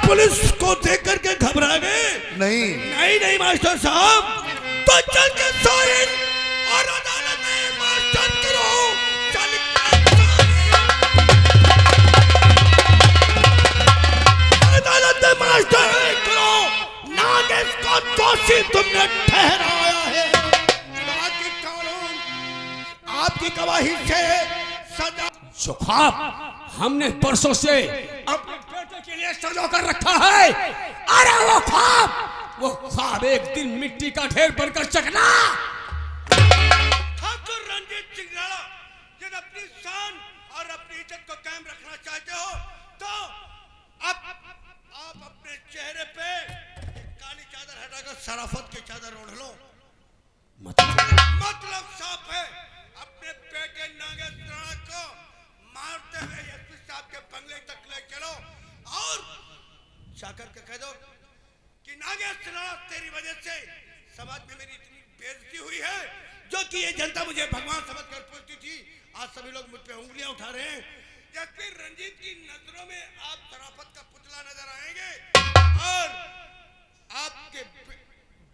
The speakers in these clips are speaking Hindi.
पुलिस को देख करके घबरा गए? नहीं नहीं नहीं मास्टर साहब, तो चल के साइन और अदालत में मास्टर करो। चल अदालत में मास्टर करो। नागेश को दोषी तुमने ठहराया है, ताकि कानून आपकी गवाही से सजा। जो ख्वाब हमने परसों से अपने बेटे के लिए सजा कर रखा है, अरे वो ख्वाब एक दिन मिट्टी का ढेर बनकर चकना। ठाकुर रंजीत सिंह राणा, यदि अपनी शान और अपनी इज्जत को कायम रखना चाहते हो तो आप अपने चेहरे पे काली चादर हटाकर शराफत की चादर ओढ़ लो। मतलब साफ है, अपने बेटे नागेश राणा को मारते हुए एसपी साहब के बंगले तक ले चलो और जाकर के कह दो कि नागेश राणा, तेरी वजह से समाज में मेरी इतनी बेइज्जती हुई है, जो कि ये जनता मुझे भगवान समझकर पूछती थी, आज सभी लोग मुझ पे उंगलियां उठा रहे हैं। जबकि रंजीत की नजरों में आप शराफत का पुतला नजर आएंगे और आपके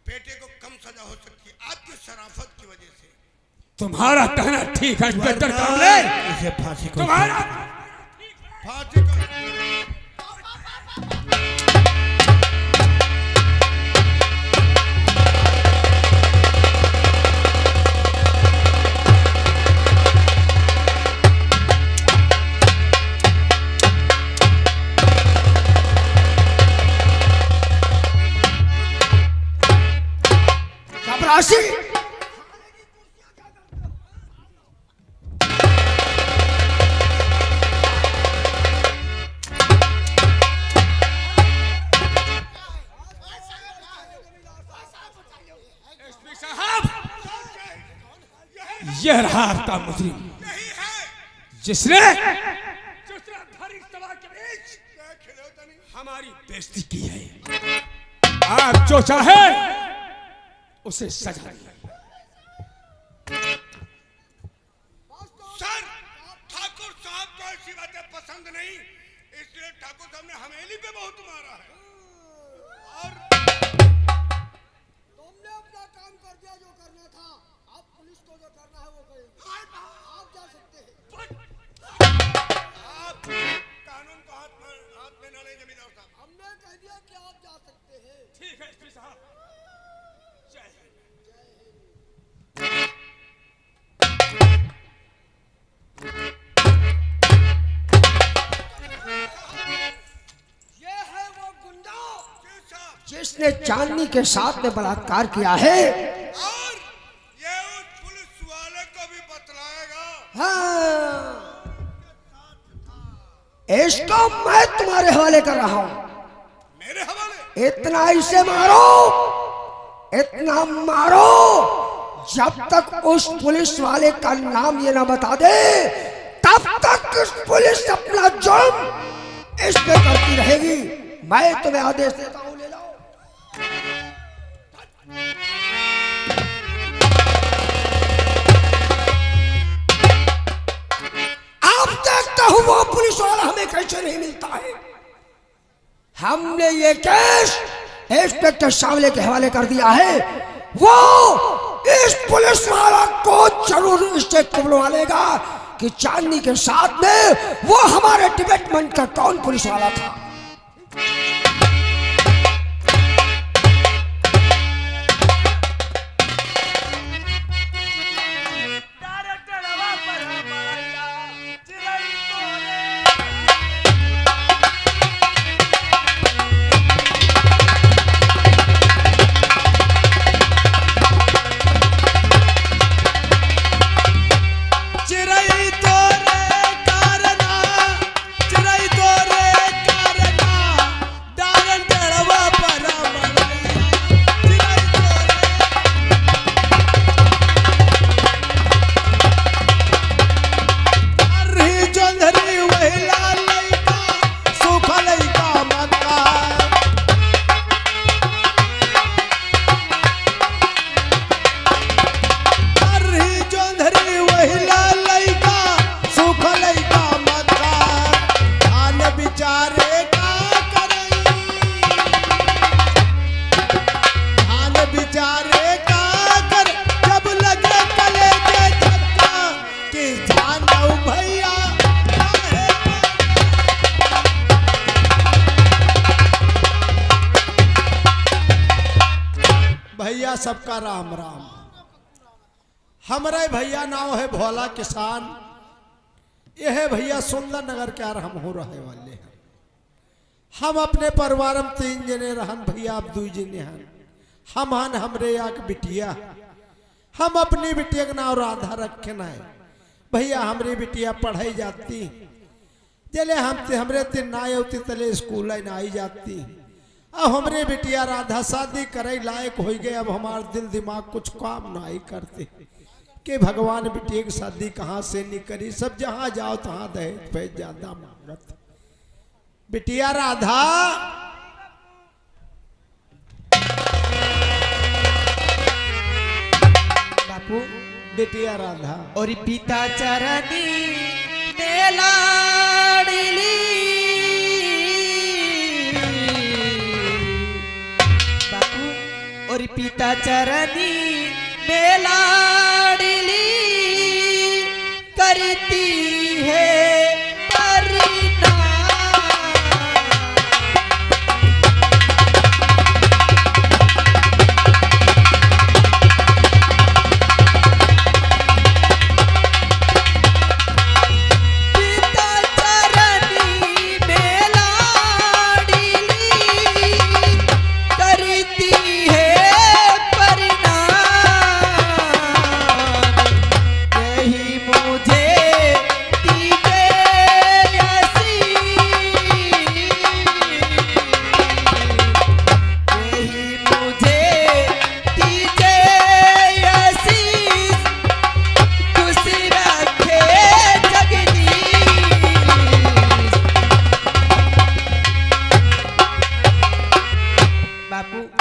बेटे को कम सजा हो सकती है आपकी शराफत की वजह से। तुम्हारा कहना ठीक है इंस्पेक्टर कामले, इसे फांसी को तुम्हारा फांसी को चपरासी, यह रहा आपका मुजरिम, जिसने धरी सभा के बीच हमारी बेइज्जती की है। आप जो चाहे उसे सजा दिया। सर, ठाकुर साहब को ऐसी बातें पसंद नहीं, इसलिए ठाकुर साहब ने हमेली पे बहुत मारा है। और तुमने अपना काम कर दिया जो करना था, अब पुलिस को जो करना है वो करेगी। आप जा सकते हैं। आप कानून को हाथ में न लें जमींदार साहब। हमने कह दिया कि आप जा सकते हैं। ठीक है एसपी साहब, जय हिंद। ये है वो गुंडा जिसने चांदनी के साथ में बलात्कार किया है। और ये उस पुलिस वाले को भी बतलाएगा। हाँ, इसको मैं तुम्हारे हवाले कर रहा हूं। मेरे हवाले? इतना इसे मारो, इतना मारो, जब तक उस पुलिस वाले का नाम ये ना बता दे, तब तक उस पुलिस अपना जुर्म इस पे करती रहेगी। मैं तुम्हें आदेश देता हूं, ले लो। आप देखता हूं वो पुलिस वाला हमें कैसे नहीं मिलता है। हमने ये केस इंस्पेक्टर सावले के हवाले कर दिया है। वो इस पुलिस वाला को जरूर इससे कबूलवा लेगा कि चांदनी के साथ में वो हमारे डिपार्टमेंट का कौन पुलिस वाला था। चिरई तोरे कारना सबका राम राम। हमारे भैया नाव है भोला किसान। यह है भैया सुंदर नगर के यार हम हो रहे वाले हैं। हम अपने परिवार में 3 जने रहन भैया, अब 2 जने हैं। हम हन हमरे या के बिटिया। हम अपनी बिटिया का नाम राधा रखे ना है भैया। हमारी बिटिया पढ़ाई जाती चले हमरे तीन ना होती तले स्कूल ना आई जाती। अब हमरे बिटिया राधा शादी करे लायक हो गए। अब हमारा दिल दिमाग कुछ काम ना ही करते कि भगवान बिटिया की शादी कहाँ से नहीं करी। सब जहाँ जाओ तहाँ दहेज पे ज्यादा मांगत। बिटिया राधा बापू बिटिया राधा और पिता चरनी में लाडली बापू और पिता चरनी में लाडली करती है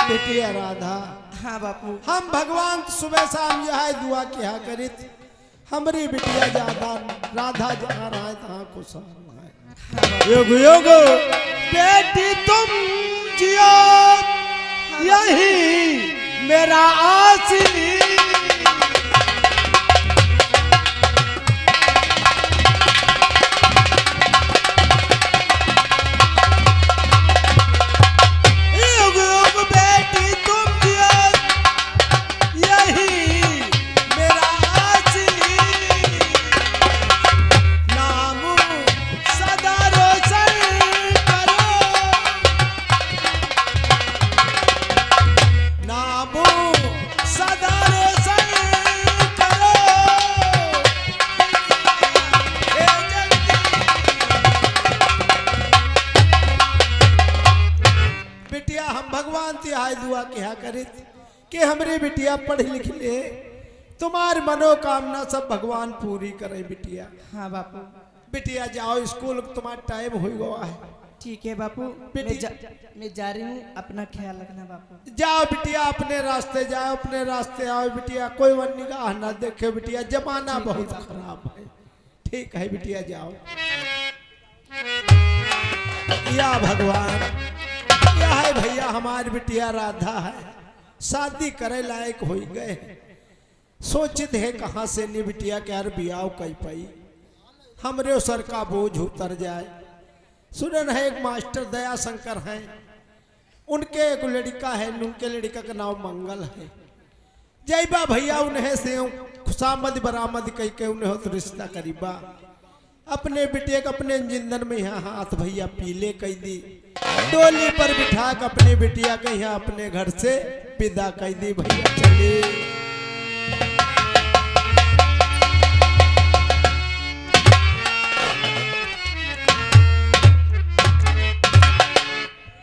बिटिया राधा। हाँ बापू हम भगवान सुबह शाम यह दुआ किया करित हमारी बिटिया ज्यादा राधा जहाँ रहे तहाँ खुशहाल है। युग युग बेटी तुम जियो यही मेरा आशीर्वाद। दुआ क्या करित कि हमरे बिटिया पढ़ लिख ले तुम्हारी मनोकामना सब भगवान पूरी करे बिटिया। हाँ बापू बिटिया जाओ स्कूल तुम्हारा टाइम हो गया है। ठीक है बापू मैं जा रही हूँ। अपना ख्याल रखना बापू। जाओ बिटिया अपने रास्ते जाओ अपने रास्ते आओ बिटिया। कोई वन निगाह ना देखे बिटिया। जमाना बहुत खराब है। ठीक है बिटिया जाओ। या भगवान यह है भैया हमारी बिटिया राधा है शादी करे लायक हो गए। सोचित है कहाँ से नहीं बिटिया के यार बियाह कई पाई हमरे सर का बोझ उतर जाए। सुनन है एक मास्टर दया शंकर हैं उनके एक लड़का है उनके लड़का का नाम मंगल है। जयबा भैया उन्हें से खुशामद बरामद कह के उन्हें तो रिश्ता करीबा। अपने बिटिया के अपने जिंदन में यहाँ हाथ भैया पीले कह दी। डोली पर बिठा के अपनी बिटिया के यहाँ अपने घर से विदा कह दी। भैया चले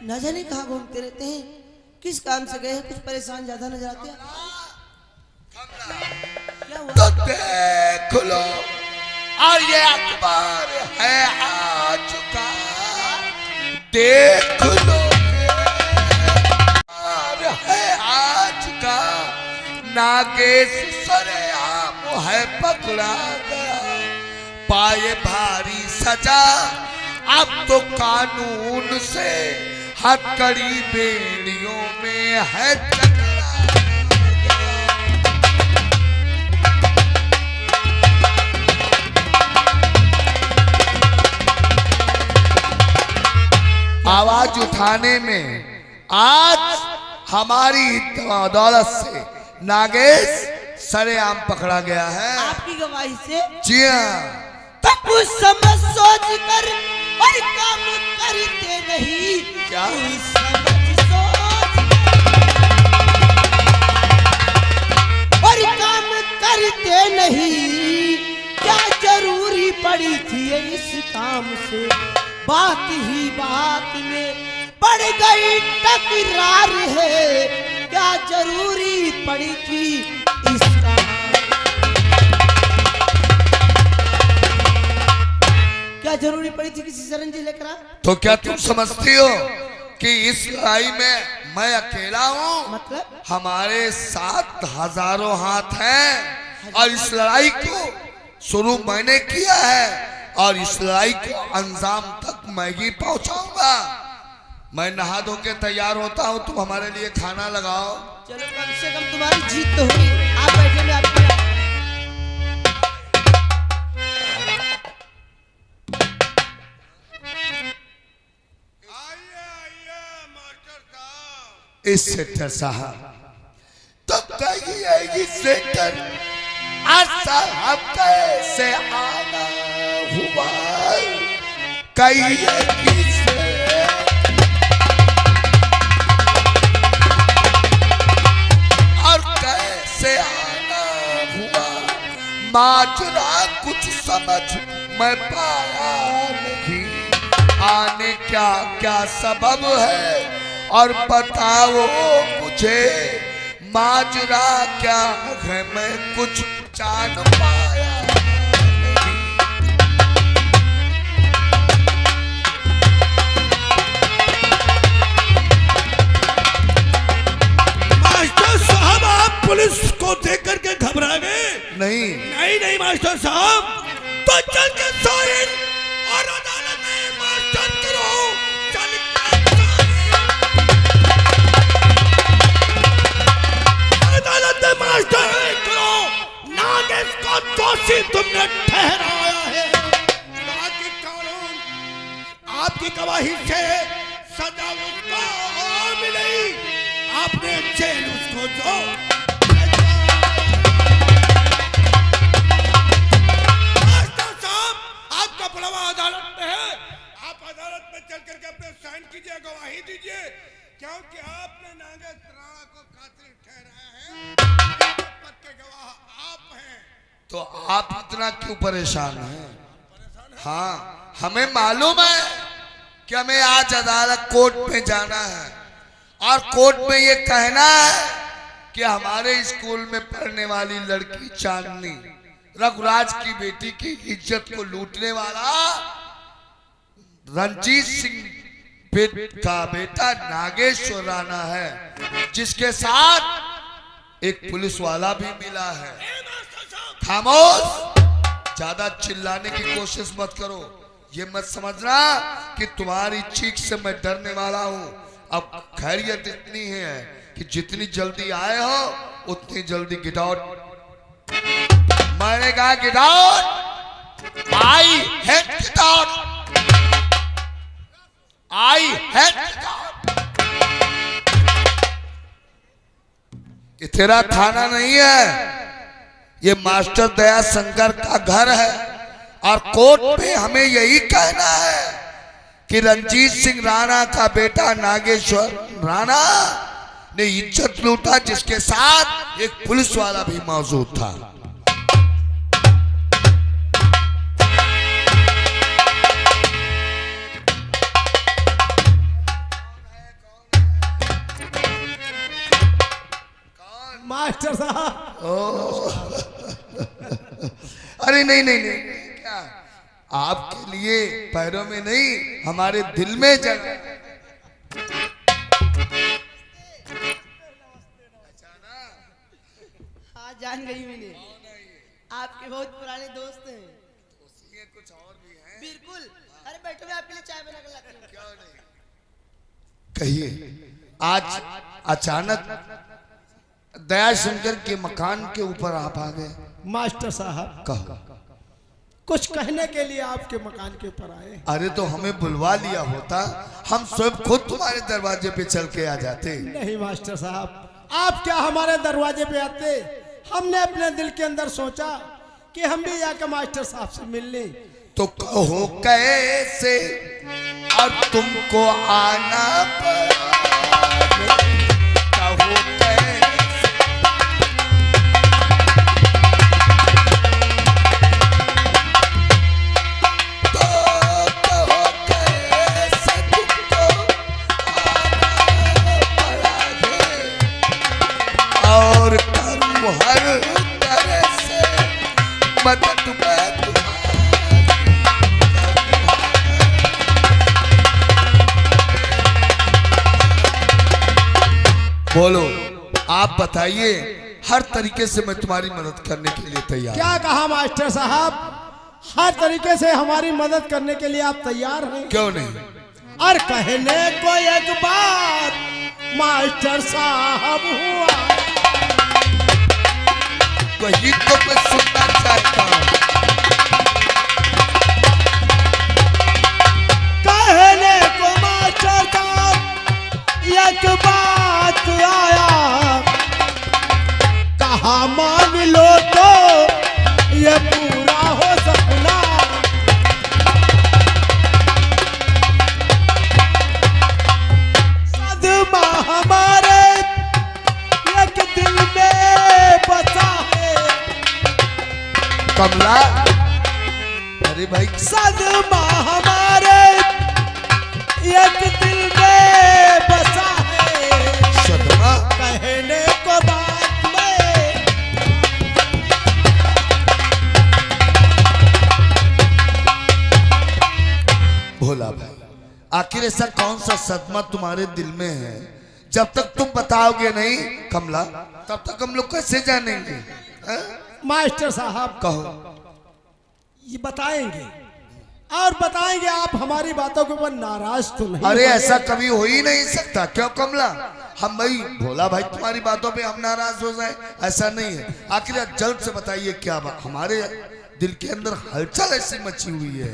न जाने कहाँ घूमते रहते हैं। किस काम से गए हैं? कुछ परेशान ज्यादा नजर आते हैं। क्या हुआ? तो देख लो और ये अखबार है आ चुका। देख लो अखबार है आ चुका। नागेश सरेआम है पकड़ा गया। पाए भारी सजा अब तो कानून से हथकड़ी बेड़ियों में है चकरा। आवाज उठाने में आज हमारी दौलत से नागेश सरेआम पकड़ा गया है। आपकी गवाही से जी हाँ। तो कुछ समझ सोच कर और काम करते नहीं। क्या? कुछ समझ सोच और काम करते नहीं। क्या जरूरी पड़ी थी इस काम से? बात ही बात में बढ़ गई टकरार है। क्या जरूरी पड़ी थी इस काम? क्या जरूरी पड़ी थी किसी सरंजी लेकर आ? तो क्या तुम समझती हो कि इस लड़ाई में मैं अकेला हूँ? मतलब हमारे साथ हजारों हाथ हैं और इस लड़ाई को शुरू मैंने किया है और इस लड़ाई को अंजाम तक मैं ही पहुंचाऊंगा। मैं नहा धो के तैयार होता हूँ, तुम हमारे लिए खाना लगाओ। चलो कम से कम तुम्हारी जीत तो हुई। आप बैठे में आपकी इस सेक्टर साहब तब तक ये सेक्टर साहब कैसे आना हुआ कहिए किसे? और कैसे आना हुआ माजरा कुछ समझ मैं पाया नहीं। आने क्या क्या सबब है और बताओ मुझे माजरा क्या है, मैं कुछ जान पाया नहीं। मास्टर साहब आप पुलिस को देख करके घबरा गए? नहीं नहीं मास्टर साहब, तो चल के साइन और अदालत में मास्टर करो। चल अदालत में मास्टर करो। नागेश को दोषी तुमने ठहराया है। ताकि कानून आपकी गवाही से सजा उसको मिली। आपने जेल उसको जो मास्टर साहब आपका बुलावा अदालत में है। आप अदालत में चल करके अपने साइन कीजिए, गवाही दीजिए, क्योंकि आपने नागेश राणा को कातिल ठहराया है। पद के गवाह आप हैं। तो आप इतना क्यों परेशान हैं? हाँ हमें मालूम है कि हमें आज अदालत कोर्ट में जाना है और कोर्ट में ये कहना है कि हमारे स्कूल में पढ़ने वाली लड़की चांदनी रघुराज की बेटी की इज्जत को लूटने वाला रंजीत सिंह का बेटा नागेश्वर राणा है, जिसके साथ एक पुलिस वाला भी मिला है। खामोश, ज्यादा चिल्लाने की कोशिश मत करो। ये मत समझना कि तुम्हारी चीख से मैं डरने वाला हूं। अब खैरियत इतनी है कि जितनी जल्दी आए हो उतनी जल्दी गेट आउट। मैंने कहा get out. I hate get out. I hate get out. ये तेरा थाना नहीं है, ये मास्टर दया शंकर का घर है और कोर्ट में हमें यही कहना है कि रंजीत सिंह राणा का बेटा नागेश्वर राणा ने इज्जत लूटा, जिसके साथ एक पुलिस वाला भी मौजूद था। मास्टर साहब अरे नहीं नहीं नहीं, क्या आपके लिए पैरों में नहीं हमारे दिल में जगह। हाँ जान गई मैंने, आपके बहुत पुराने दोस्त हैं। कुछ और भी है? बिल्कुल। अरे बैठो, मैं आपके लिए चाय बना कर लाती हूँ। क्यों नहीं? कहिए, आज अचानक दयाशंकर के मकान के ऊपर आप आ गए। मास्टर साहब कहो। कुछ कहने के लिए आपके मकान के ऊपर आए। अरे तो हमें बुलवा लिया होता, हम स्वयं खुद तुम्हारे दरवाजे पे चल के आ जाते। नहीं मास्टर साहब, आप क्या हमारे दरवाजे पे आते? हमने अपने दिल के अंदर सोचा कि हम भी जाकर मास्टर साहब से मिल लें। तो कहो कैसे और तुमको आना पड़ा, कहो कैसे। तो कहो कैसे तुमको आना पड़ा है, और करूँ हर तरह से मदद मैं तुम्हारी। बोलो, आप बताइए, हर तरीके से मैं तुम्हारी मदद करने के लिए तैयार। क्या कहा मास्टर साहब? हर तरीके से हमारी मदद करने के लिए आप तैयार हैं? क्यों नहीं? और कहने को एक बात मास्टर साहब हुआ, वही तो मैं सुनना चाहता हूँ। कहने को मास्टर साहब एक बात आया, कहा मान लो तो ये पूरा हो सपना। सदमा हमारे एक दिल में बसा है। कमला, अरे भाई, सदमा हमारे एक दिल में बसा है। सदमा, कहने को बात में भोला भाई, आखिर ऐसा कौन सा सदमा तुम्हारे दिल में है? जब तक तुम बताओगे नहीं कमला, तब तक हम लोग कैसे जानेंगे? हैं? मास्टर साहब कहो। ये बताएंगे और बताएंगे, आप हमारी बातों के ऊपर नाराज तो नहीं? अरे होंगे? ऐसा कभी हो ही नहीं सकता। क्यों कमला? हम भाई भोला भाई तुम्हारी बातों पे हम नाराज हो जाए, ऐसा नहीं है। आखिर आप जल्द से बताइए क्या बात, हमारे दिल के अंदर हलचल ऐसी मची हुई है,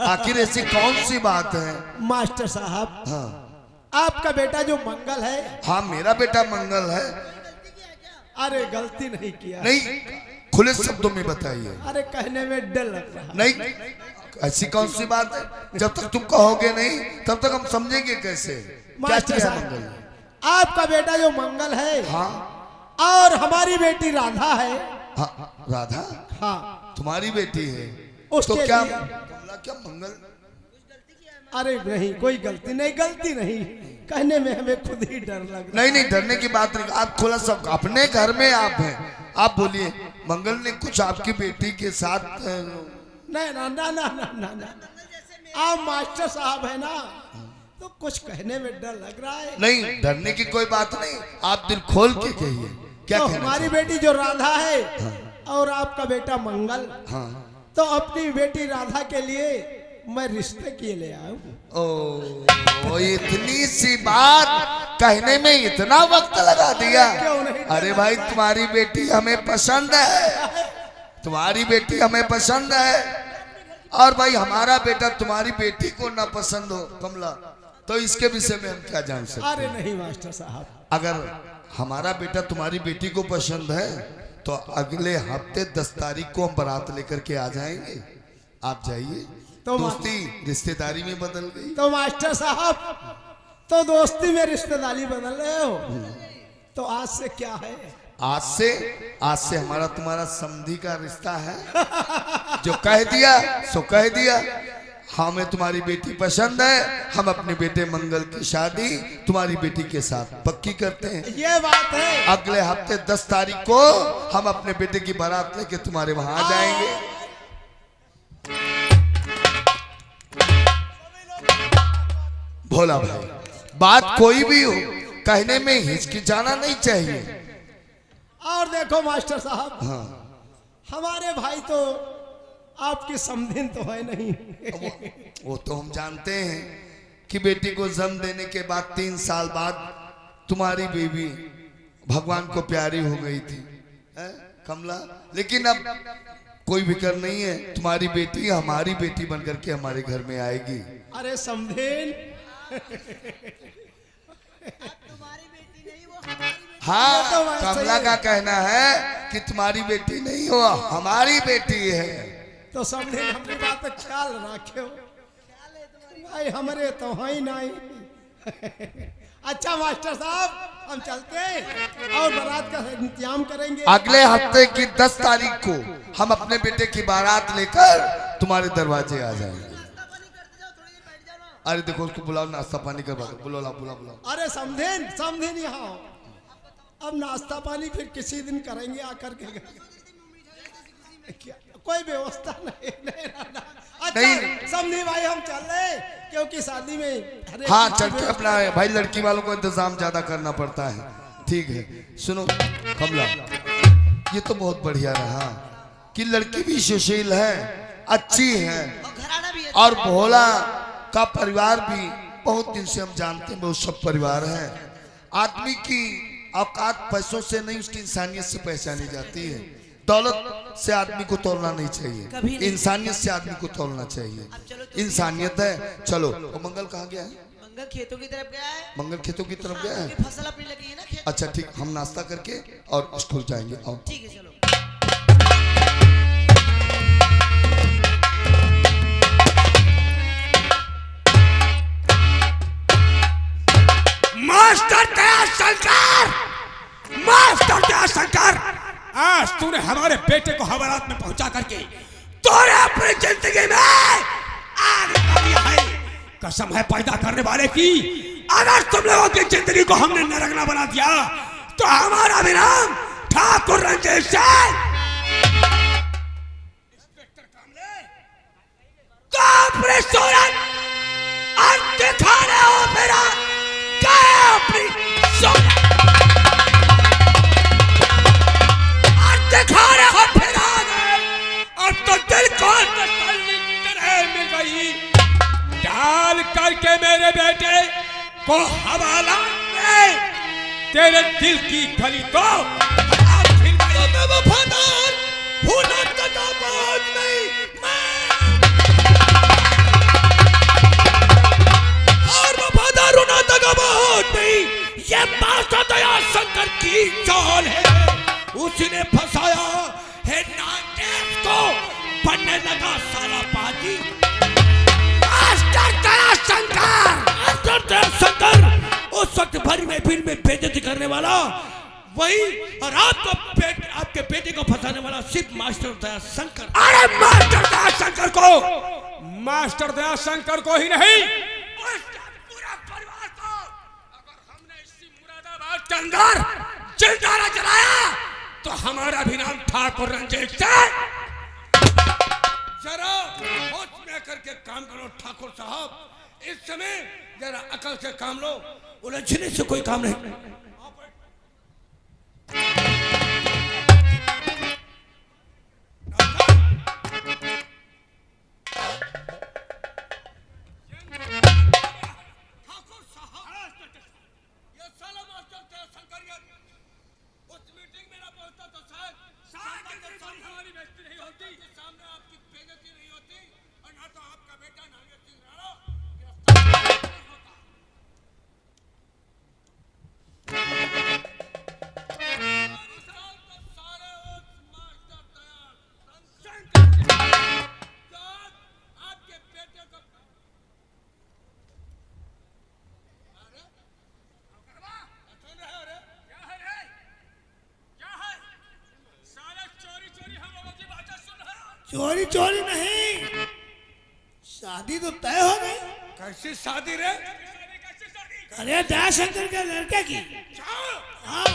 आखिर ऐसी कौन सी बात है? मास्टर साहब, हाँ आपका बेटा जो मंगल है, हाँ, मेरा बेटा मंगल है। अरे गलती नहीं किया। नहीं, खुले शब्दों में बताइए। अरे कहने में डर लग रहा है। नहीं, ऐसी कौन सी बात है? जब तक तुम कहोगे नहीं तब तक हम समझेंगे कैसे? क्या मास्टर किया साहब, मंगल ने? आपका बेटा जो मंगल है, हाँ और हमारी बेटी राधा है। हाँ, राधा हाँ, तुम्हारी बेटी है, उसके तो क्या लिए- कमला, क्या मंगल? अरे नहीं, कोई गलती नहीं, गलती नहीं। कहने में हमें खुद ही डर लग रहा नहीं नहीं, डरने की बात नहीं। आप खुला सब, अपने घर में आप हैं, आप बोलिए। मंगल ने कुछ आपकी बेटी के साथ नहीं, ना ना ना ना ना ना, आप मास्टर साहब है ना, तो कुछ कहने में डर लग रहा है। नहीं, डरने की कोई बात नहीं, आप दिल खोल के कहिए क्या तो कहना हमारी चाहते बेटी जो राधा है, और आपका बेटा मंगल, हैं? हाँ, तो अपनी बेटी राधा के लिए मैं रिश्ते किए ले आया हूँ। ओ, इतनी सी बात कहने में इतना वक्त लगा दिया? क्यों नहीं? अरे भाई, तुम्हारी बेटी हमें पसंद है, तुम्हारी बेटी हमें पसंद है। और भाई, हमारा बेटा तुम्हारी बेटी को ना पसंद हो कमला, तो इसके विषय में हम क्या जान सकते अरे हैं? नहीं मास्टर साहब, अगर हमारा बेटा तुम्हारी बेटी को पसंद है तो अगले हफ्ते 10 तारीख को हम बारात लेकर के आ जाएंगे। आप जाइए। तो दोस्ती रिश्तेदारी में बदल गई। तो मास्टर साहब, तो दोस्ती में रिश्तेदारी बदल रहे हो, तो आज से क्या है? आज से हमारा तुम्हारा समधी का रिश्ता है। जो कह दिया सो कह दिया। हमें तुम्हारी बेटी पसंद है, हम अपने बेटे मंगल की शादी तुम्हारी बेटी के साथ पक्की करते हैं। ये बात है। अगले हफ्ते 10 तारीख को हम अपने बेटे की बारात लेके तुम्हारे वहां आ जाएंगे। भोला भाई, बात कोई भी हो, कहने में हिचकिचाना नहीं चाहिए। और देखो मास्टर साहब, हाँ, हमारे भाई तो आपकी समधिन तो है नहीं। वो तो हम जानते हैं कि बेटी को जन्म देने के बाद 3 साल बाद तुम्हारी बेबी भगवान को प्यारी हो गई थी, है कमला। लेकिन अब कोई फिक्र नहीं है, तुम्हारी बेटी हमारी बेटी बनकर के हमारे घर में आएगी। अरे समधिन, हाँ, तो बात सही कमला है। का कहना है कि तुम्हारी बेटी नहीं हो, हमारी बेटी है। तो समझे अपनी बात पे ख्याल रखो भाई, हमारे तो है ही नहीं। अच्छा मास्टर साहब, हम चलते हैं और बारात का इंतजाम करेंगे। अगले हफ्ते की 10 तारीख को हम अपने बेटे की बारात लेकर तुम्हारे दरवाजे आ जाएंगे। अरे देखो उसको बुलाओ, नाश्ता पानी करवा दो। बुलाओ बुलाओ बुलाओ। अरे समझेन समझेन यहाँ अब नाश्ता पानी फिर किसी दिन करेंगे आकर के। क्या कोई व्यवस्था नहीं, नहीं रहना। अच्छा नहीं। समझे भाई, हम चल रहे क्योंकि शादी में हर एक हाँ, चीज चल की के व्यवस्था अपना भाई, लड़की वालों को इंतजाम ज्यादा करना पड़ता है। ठीक है, सुनो कमला, ये तो बहुत बढ़िया रहा कि लड़की भी सुशील है, अच्छी है, और घराना भी है। और भोला का परिवार भी बहुत दिन से हम जानते हैं, बहुत सब परिवार है। आदमी की औकात पैसों से नहीं, उसकी इंसानियत से पहचानी जाती है। दौलत से आदमी को तोड़ना नहीं कभी चाहिए, नहीं। इंसानियत से आदमी को तोड़ना चाहिए। अब चलो तो इंसानियत है। चलो, वो मंगल कहाँ गया है? मंगल खेतों की तरफ गया है। मंगल खेतों की तरफ गया है। क्योंकि फसल अपनी लगी है ना खेत। अच्छा ठीक, हम नाश्ता करके और स्कूल जाएंगे। आओ। ठीक है चलो। मास्टर दयाशंकर, मास्टर दयाशंकर, आज तूने हमारे बेटे को हवालात में पहुंचा करके तूने अपनी जिंदगी में आगे बढ़ी है। कसम है पैदा करने वाले की, अगर तुम लोगों की जिंदगी को हमने नरकना बना दिया तो हमारा भी नाम ठाकुर रंजीत सिंह। इंस्पेक्टर कामले, तो अपनी सूरत अंत दिखाने हो मेरा अपनी सूरत दिखा रहे हो फिर आ गए, और तो दिल को तसल्ली तरह मिल गई। डाल करके मेरे बेटे को हवाला में तेरे दिल की गली को वफादार होना तक बात नहीं, और वफादार होना तक बात नहीं। ये मास्टर दयाशंकर की चाल है, उसने फंसाया है नागेश को, बनने लगा साला पाजी। मास्टर दयाशंकर, मास्टर दयाशंकर उस वक्त भरी महफिल में बेइज्जती करने वाला वही, और आपके बेटे को फंसाने वाला सिर्फ मास्टर दयाशंकर। अरे मास्टर दयाशंकर को, मास्टर दयाशंकर को ही नहीं, उसका पूरा परिवार को अगर हमने इसी मुरादाबाद के अंदर जिंदा न जलाया तो हमारा भी नाम ठाकुर रंजीत सिंह। जरा होश में करके काम करो ठाकुर साहब, इस समय जरा अकल से काम लो, उलझने से कोई काम नहीं। चोरी चोरी नहीं, शादी तो तय हो गई। कैसी शादी रे? अरे दयाशंकर के लड़के की। हाँ,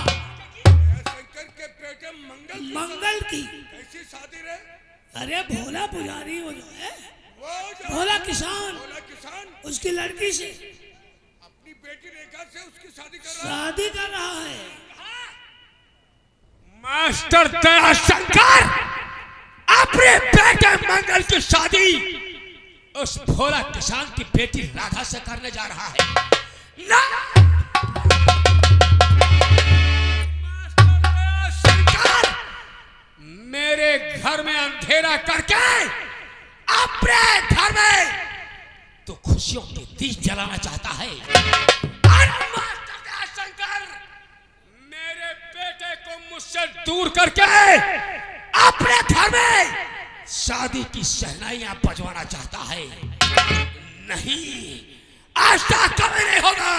शंकर के बेटे मंगल की। कैसी शादी रे? अरे भोला पुजारी वो जो है, वो जो भोला किसान, भोला किसान उसकी लड़की से अपनी बेटी रेखा से उसकी शादी कर रहा है। शादी कर रहा है। मास्टर दयाशंकर अपने बेटे मंगल की शादी उस भोला किसान की बेटी राधा से करने जा रहा है ना? मास्टर दयाशंकर मेरे घर में अंधेरा करके अपने घर में तो खुशियों के दीप जलाना चाहता है। और मास्टर दयाशंकर मेरे मुझसे दूर करके अपने घर में शादी की शहनाइयां बजवाना चाहता है। नहीं, आज तक कभी नहीं होगा।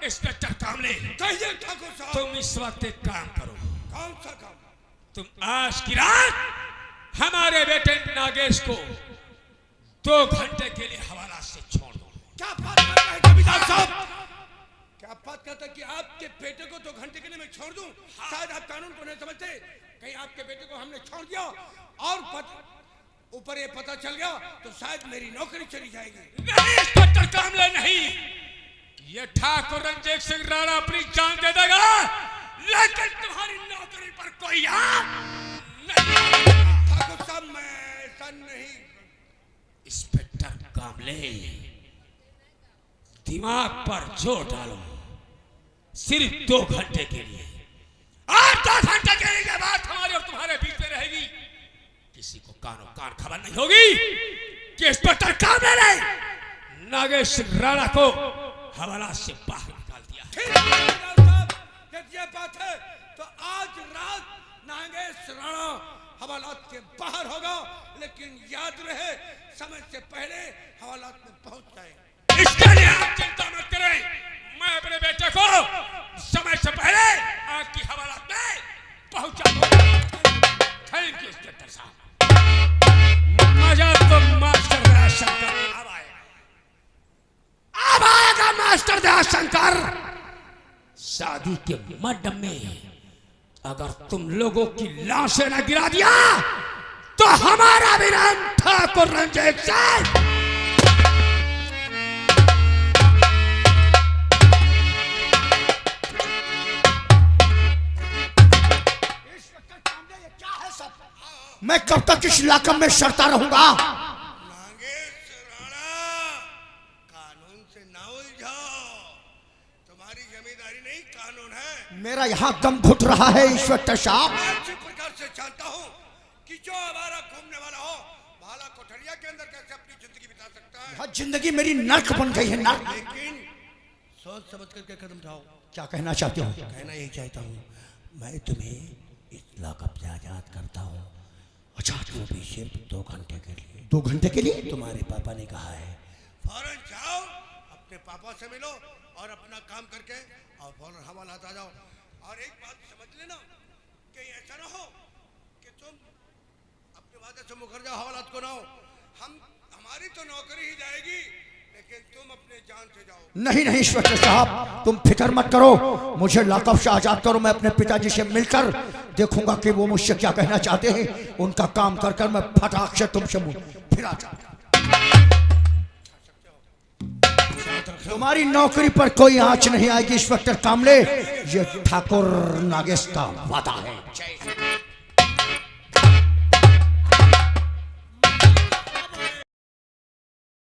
इंस्पेक्टर कामले, कहिए ठाकुर साहब। तुम इस वक्त एक काम करो। कौन सा काम? तुम आज की रात हमारे बेटे नागेश को 2 घंटे के लिए हवाला से छोड़ दो। क्या बात कर रहे हैं जमींदार साहब? क्या बात करते हैं कि आपके बेटे को 2 घंटे के लिए मैं छोड़ दूं? शायद आप कानून को नहीं समझते। कहीं आपके बेटे को हमने छोड़ दिया और ऊपर ये पता चल गया तो शायद मेरी नौकरी चली जाएगी। नहीं इंस्पेक्टर कामले, नहीं, ये ठाकुर रंजीत सिंह राणा अपनी जान दे देगा, लेकिन तुम्हारी नौकरी पर कोई हाथ नहीं। ठाकुर साहब, मैं ऐसा नहीं। इंस्पेक्टर कामले, दिमाग पर जोर डालो। सिर्फ 2 घंटे के लिए, और 2 घंटे के लिए बात हमारे और तुम्हारे बीच में रहेगी। किसी को कानो कान खबर नहीं होगी कि इंस्पेक्टर कामले ने नागेश राणा को हवाला से बाहर निकाल दिया। ठीक है जमींदार साहब, यदि ये बात है तो आज रात नागेश राणा हवालात के बाहर होगा, लेकिन याद रहे समय से पहले हवालात में पहुंच जाएगा। इसके लिए आप चिंता मत करें, मैं अपने बेटे को समय से पहले आपकी हवालात में पहुंचा दूंगा। थैंक यू इंस्पेक्टर साहब। मजा तो मास्टर दयाशंकर अब आएगा, अब आएगा मास्टर दयाशंकर। शादी के मंडप में अगर तुम लोगों की लाशें न गिरा दिया तो हमारा भी नाम ठाकुर रंजीत सिंह। मैं कब तक इस इलाके में शर्ता रहूंगा? नागेश राणा, कानून से ना उलझाओ। तुम्हारी जमींदारी नहीं, कानून है। मेरा यहाँ दम घुट रहा है इंस्पेक्टर साहब। मैं अच्छी प्रकार से जानता हूँ कि जो हमारा घूमने वाला हो भाला कोठरिया के अंदर कैसे अपनी जिंदगी बिता सकता है। यह जिंदगी मेरी नर्क बन गई है, नर्क। लेकिन सोच समझ करके कदम उठाओ। क्या कहना चाहते हो? कहना यही चाहता हूँ, मैं तुम्हें इस लॉकअप से आजाद करता हूँ। अच्छा, वो भी सिर्फ 2 घंटे के लिए। 2 घंटे के लिए? तुम्हारे पापा ने कहा है फौरन जाओ, अपने पापा से मिलो और अपना काम करके और फौरन हवालात आ जाओ। और एक बात समझ लेना कि ऐसा ना हो कि तुम अपने वादे से मुकर जाओ, हवालात को ना हो। हमारी तो नौकरी ही जाएगी, लेकिन तुम अपने जान से जाओ। नहीं नहीं इंस्पेक्टर साहब, तुम फिक्र मत करो, मुझे लॉकअप से आजाद करो। मैं अपने पिताजी से मिलकर देखूंगा कि वो मुझसे क्या कहना चाहते हैं। उनका काम कर कर मैं फटाक से तुमसे फिर आ जाऊंगा। तुम्हारी नौकरी पर कोई आंच नहीं आएगी इंस्पेक्टर कामले, ये ठाकुर नागेश का वादा है।